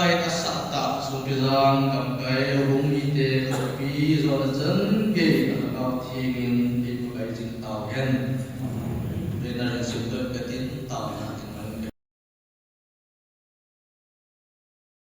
lai ta sắp tạ số bây giờ cầm cái hùng y tế khẩu phí rồi dẫn kể cả cao thiên in bị cái chính tàu hen bên là sự tự cái tin tàu